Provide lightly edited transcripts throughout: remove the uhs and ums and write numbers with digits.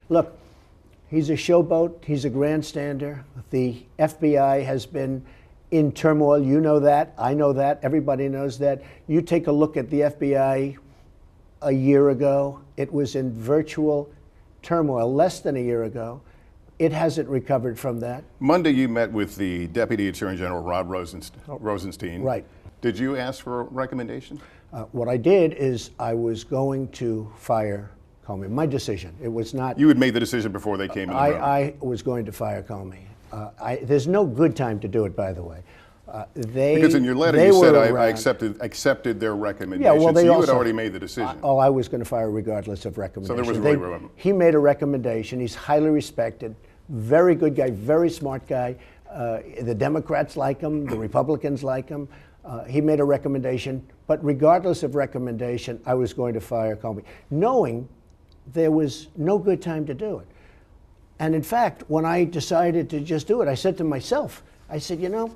Look, he's a showboat. He's a grandstander. The FBI has been in turmoil. You know that. I know that. Everybody knows that. You take a look at the FBI a year ago. It was in virtual turmoil less than a year ago. It hasn't recovered from that. Monday, you met with the Deputy Attorney General, Rod Rosenstein. Right. Did you ask for a recommendation? What I did is I was going to fire Comey. My decision. It was not. You had made the decision before they came in the room. I was going to fire Comey. There's no good time to do it, by the way. Because in your letter you said I accepted their recommendation. Yeah, well, so you had already made the decision. I was going to fire regardless of recommendation. So there was really he made a recommendation. He's highly respected, very good guy, very smart guy. The Democrats like him, the Republicans like him. He made a recommendation, but regardless of recommendation, I was going to fire Comey, knowing there was no good time to do it. And in fact, when I decided to just do it, I said to myself, I said, you know,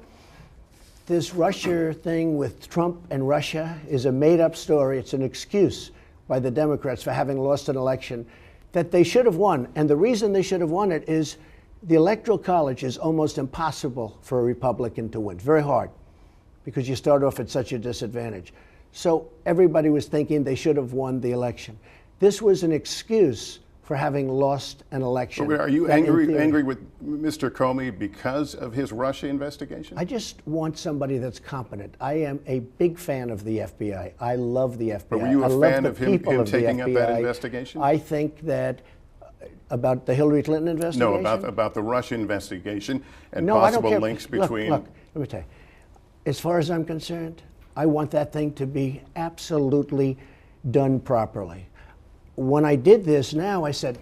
this Russia thing with Trump and Russia is a made-up story. It's an excuse by the Democrats for having lost an election that they should have won. And the reason they should have won it is the Electoral College is almost impossible for a Republican to win. Very hard, because you start off at such a disadvantage. So everybody was thinking they should have won the election. This was an excuse for having lost an election. But are you angry with Mr. Comey because of his Russia investigation? I just want somebody that's competent. I am a big fan of the FBI. I love the FBI. But were you a fan of him taking up that investigation? I think that about the Hillary Clinton investigation? No, about the Russia investigation and possible links between... Look, let me tell you. As far as I'm concerned, I want that thing to be absolutely done properly. When I did this now, I said,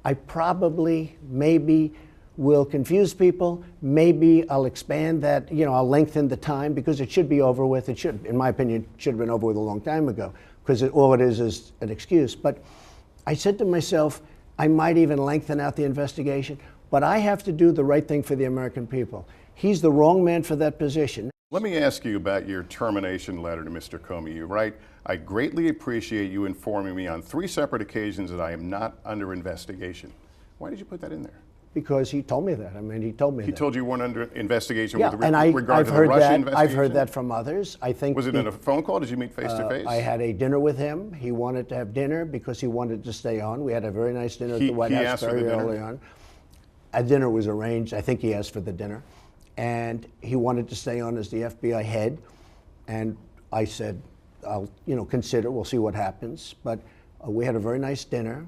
I probably, maybe will confuse people. Maybe I'll expand that, I'll lengthen the time because it should be over with. It should, in my opinion, should have been over with a long time ago because all it is an excuse. But I said to myself, I might even lengthen out the investigation, but I have to do the right thing for the American people. He's the wrong man for that position. Let me ask you about your termination letter to Mr. Comey. You write, I greatly appreciate you informing me on 3 separate occasions that I am not under investigation. Why did you put that in there? Because he told me that. I mean, he told me that. He told you weren't under investigation with regard to the Russia investigation? I've heard that from others. I think. Was it in a phone call? Did you meet face to face? I had a dinner with him. He wanted to have dinner because he wanted to stay on. We had a very nice dinner at the White House very early on. A dinner was arranged. I think he asked for the dinner. And he wanted to stay on as the FBI head. And I said, I'll consider, we'll see what happens. But we had a very nice dinner.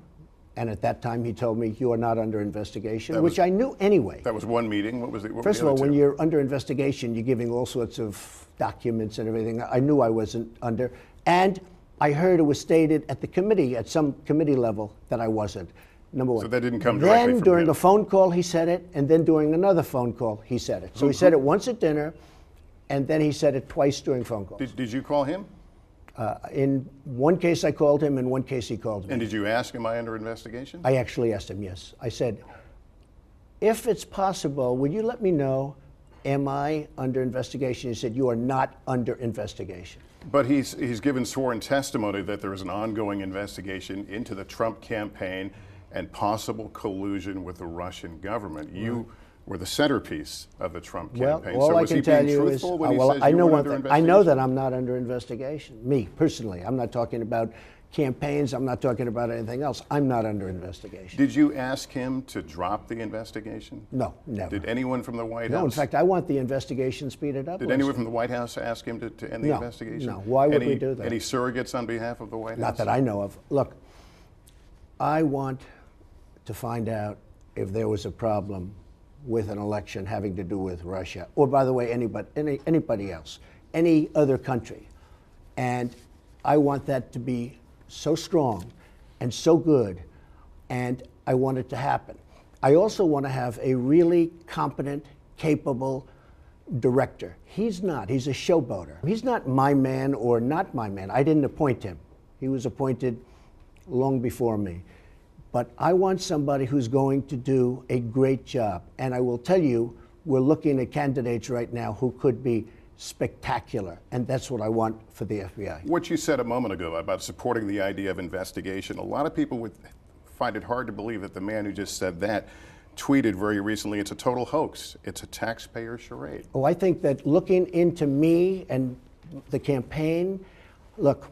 And at that time, he told me, you are not under investigation, which I knew anyway. That was one meeting? What was the First of all, when you're under investigation, you're giving all sorts of documents and everything. I knew I wasn't under. And I heard it was stated at the committee, at some committee level, that I wasn't. Number one. So that didn't come directly from him. Then during a phone call, he said it. And then during another phone call, he said it. So he said it once at dinner. And then he said it twice during phone calls. Did you call him? In one case, I called him. In one case, he called me. And did you ask, am I under investigation? I actually asked him, yes. I said, if it's possible, would you let me know, am I under investigation? He said, you are not under investigation. But he's given sworn testimony that there is an ongoing investigation into the Trump campaign and possible collusion with the Russian government. You were the centerpiece of the Trump campaign. Well, all so I was can he tell being you truthful is, when he says you weren't under investigation? I know that I'm not under investigation. Me, personally. I'm not talking about campaigns. I'm not talking about anything else. I'm not under investigation. Did you ask him to drop the investigation? No, never. Did anyone from the White House? No, in fact, I want the investigation speeded up. Did anyone from the White House ask him to end the investigation? No, why would we do that? Any surrogates on behalf of the White House? Not that I know of. Look, I want to find out if there was a problem with an election having to do with Russia, or by the way, anybody else, any other country. And I want that to be so strong and so good, and I want it to happen. I also want to have a really competent, capable director. He's not. He's a showboater. He's not my man or not my man. I didn't appoint him. He was appointed long before me. But I want somebody who's going to do a great job. And I will tell you, we're looking at candidates right now who could be spectacular. And that's what I want for the FBI. What you said a moment ago about supporting the idea of investigation, a lot of people would find it hard to believe that the man who just said that tweeted very recently, it's a total hoax. It's a taxpayer charade. Oh, I think that looking into me and the campaign, look,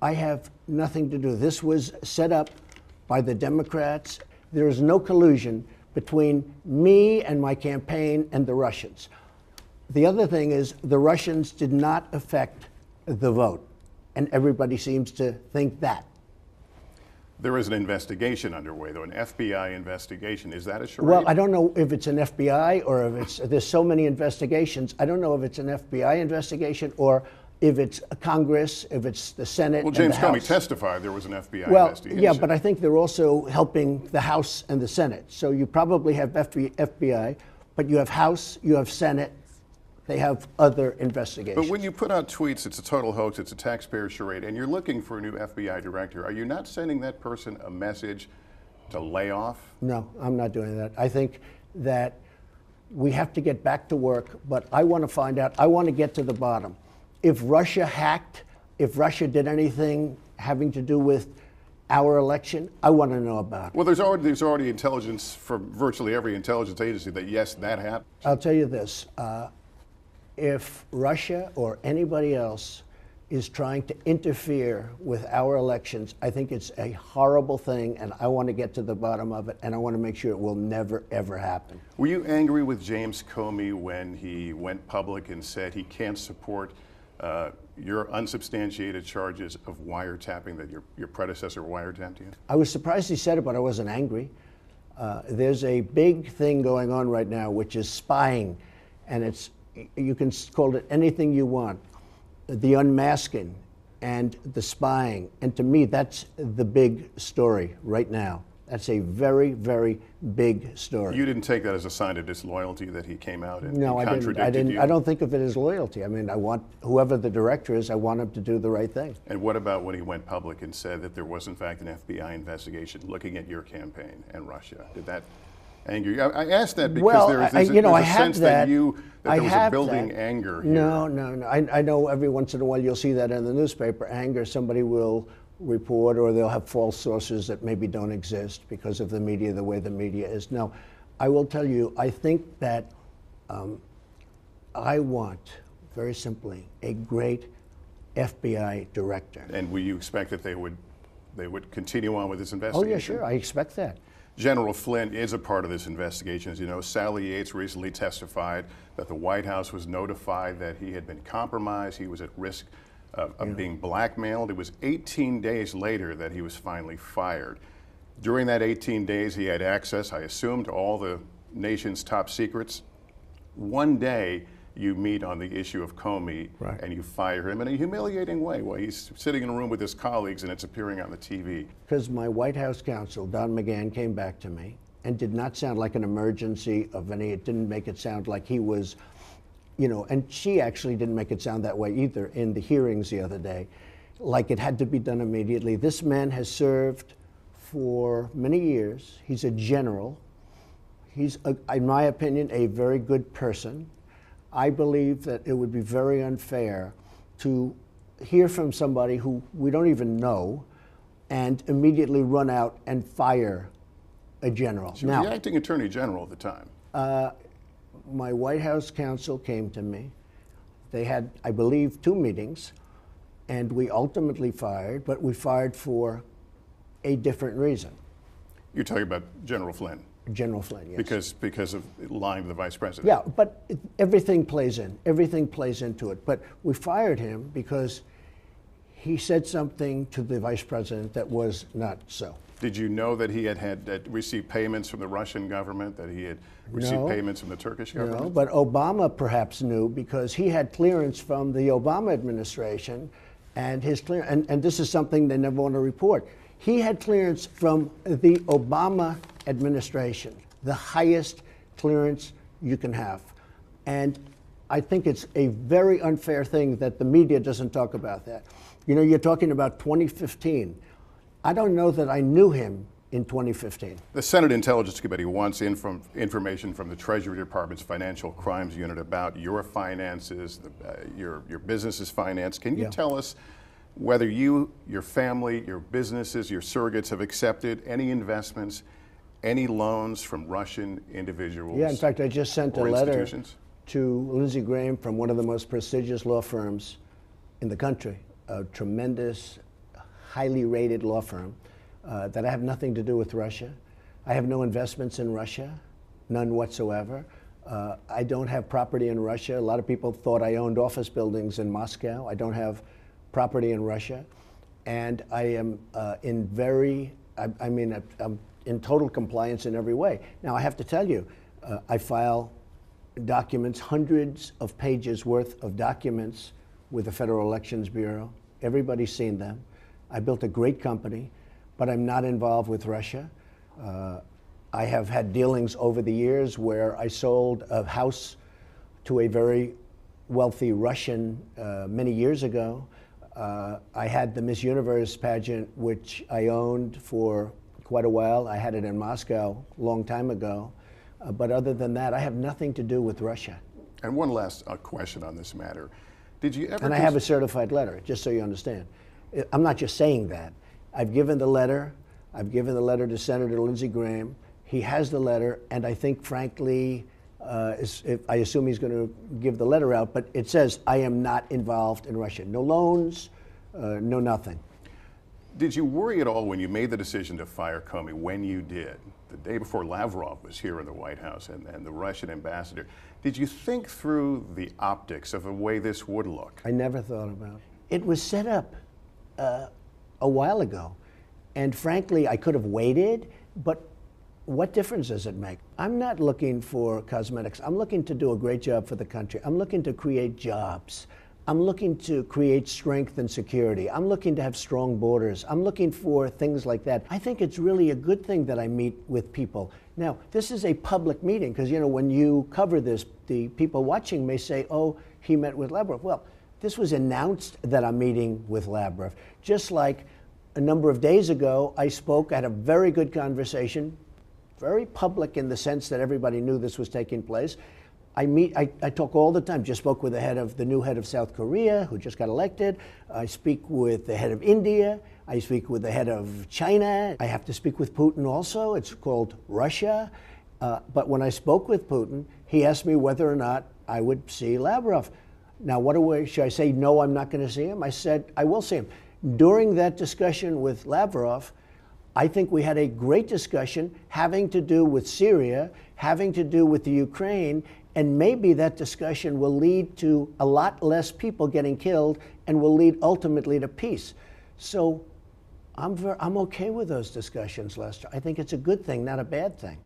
I have nothing to do. This was set up by the Democrats. There is no collusion between me and my campaign and the Russians. The other thing is the Russians did not affect the vote, and everybody seems to think that. There is an investigation underway, though, an FBI investigation. Is that a charade? Well, I don't know if it's an FBI or if it's, there's so many investigations. I don't know if it's an FBI investigation or if it's Congress, if it's the Senate. Well, James Comey testified there was an FBI investigation. Yeah, but I think they're also helping the House and the Senate. So you probably have FBI, but you have House, you have Senate. They have other investigations. But when you put out tweets, it's a total hoax, it's a taxpayer charade, and you're looking for a new FBI director, are you not sending that person a message to lay off? No, I'm not doing that. I think that we have to get back to work, but I want to find out, I want to get to the bottom. If Russia hacked, if Russia did anything having to do with our election, I want to know about it. Well, there's already intelligence from virtually every intelligence agency that, yes, that happened. I'll tell you this. If Russia or anybody else is trying to interfere with our elections, I think it's a horrible thing, and I want to get to the bottom of it, and I want to make sure it will never, ever happen. Were you angry with James Comey when he went public and said he can't support your unsubstantiated charges of wiretapping, that your predecessor wiretapped you? I was surprised he said it, but I wasn't angry. There's a big thing going on right now, which is spying, and you can call it anything you want. The unmasking and the spying. And to me, that's the big story right now. That's a very, very big story. You didn't take that as a sign of disloyalty that he came out and No, contradicted you? I don't think of it as loyalty. I mean, I want whoever the director is, I want him to do the right thing. And what about when he went public and said that there was in fact an FBI investigation looking at your campaign and Russia? Did that anger you? I asked that because there's a sense that there was a building anger here. No. I know every once in a while you'll see that in the newspaper. Anger, somebody will report, or they'll have false sources that maybe don't exist because of the media, the way the media is. No, I will tell you, I think that I want, very simply, a great FBI director. And will you expect that they would continue on with this investigation? Oh yeah, sure, I expect that. General Flynn is a part of this investigation. As you know, Sally Yates recently testified that the White House was notified that he had been compromised. He was at risk of being blackmailed. It was 18 days later that he was finally fired. During that 18 days, he had access, I assume, to all the nation's top secrets. One day, you meet on the issue of Comey, right, and you fire him in a humiliating way while he's sitting in a room with his colleagues and it's appearing on the TV. Because my White House counsel, Don McGahn, came back to me and did not sound like an emergency of any, it didn't make it sound like he was, and she actually didn't make it sound that way either in the hearings the other day, like it had to be done immediately. This man has served for many years. He's a general. He's, in my opinion, a very good person. I believe that it would be very unfair to hear from somebody who we don't even know and immediately run out and fire a general. She was the acting attorney general at the time. My White House counsel came to me. They had, I believe, 2 meetings, and we ultimately fired, but we fired for a different reason. You're talking about General Flynn? General Flynn, yes. Because of lying to the vice president. Yeah, but everything plays in. Everything plays into it. But we fired him because he said something to the vice president that was not so. Did you know that he had received payments from the Russian government, that he had received payments from the Turkish government? No, but Obama perhaps knew because he had clearance from the Obama administration, and his and this is something they never want to report. He had clearance from the Obama administration, the highest clearance you can have. And I think it's a very unfair thing that the media doesn't talk about that. You're talking about 2015. I don't know that I knew him in 2015. The Senate Intelligence Committee wants information from the Treasury Department's Financial Crimes Unit about your finances, your business's finance. Can you tell us whether you, your family, your businesses, your surrogates have accepted any investments, any loans from Russian individuals? Yeah, in fact, I just sent a or letter institutions? to Lindsey Graham from one of the most prestigious law firms in the country, a tremendous, highly rated law firm, that I have nothing to do with Russia. I have no investments in Russia, none whatsoever. I don't have property in Russia. A lot of people thought I owned office buildings in Moscow. I don't have property in Russia. And I am I'm in total compliance in every way. Now, I have to tell you, I file documents, hundreds of pages worth of documents with the Federal Elections Bureau. Everybody's seen them. I built a great company, but I'm not involved with Russia. I have had dealings over the years where I sold a house to a very wealthy Russian many years ago. I had the Miss Universe pageant, which I owned for quite a while. I had it in Moscow a long time ago. But other than that, I have nothing to do with Russia. And one last question on this matter. Did you ever... And I have a certified letter, just so you understand. I'm not just saying that. I've given the letter. I've given the letter to Senator Lindsey Graham. He has the letter, and I think, frankly, I assume he's going to give the letter out, but it says, I am not involved in Russia. No loans, no nothing. Did you worry at all when you made the decision to fire Comey, when you did, the day before Lavrov was here in the White House and the Russian ambassador? Did you think through the optics of the way this would look? I never thought about it. It was set up a while ago, and frankly, I could have waited, but what difference does it make? I'm not looking for cosmetics. I'm looking to do a great job for the country. I'm looking to create jobs. I'm looking to create strength and security. I'm looking to have strong borders. I'm looking for things like that. I think it's really a good thing that I meet with people. Now, this is a public meeting because, you know, when you cover this, the people watching may say, oh, he met with Lavrov. Well, this was announced that I'm meeting with Lavrov. Just like a number of days ago, I had a very good conversation, very public in the sense that everybody knew this was taking place. I talk all the time. Just spoke with the new head of South Korea, who just got elected. I speak with the head of India. I speak with the head of China. I have to speak with Putin also. It's called Russia. But when I spoke with Putin, he asked me whether or not I would see Lavrov. Now, should I say, no, I'm not going to see him? I said, I will see him. During that discussion with Lavrov, I think we had a great discussion having to do with Syria, having to do with the Ukraine, and maybe that discussion will lead to a lot less people getting killed and will lead ultimately to peace. So I'm okay with those discussions, Lester. I think it's a good thing, not a bad thing.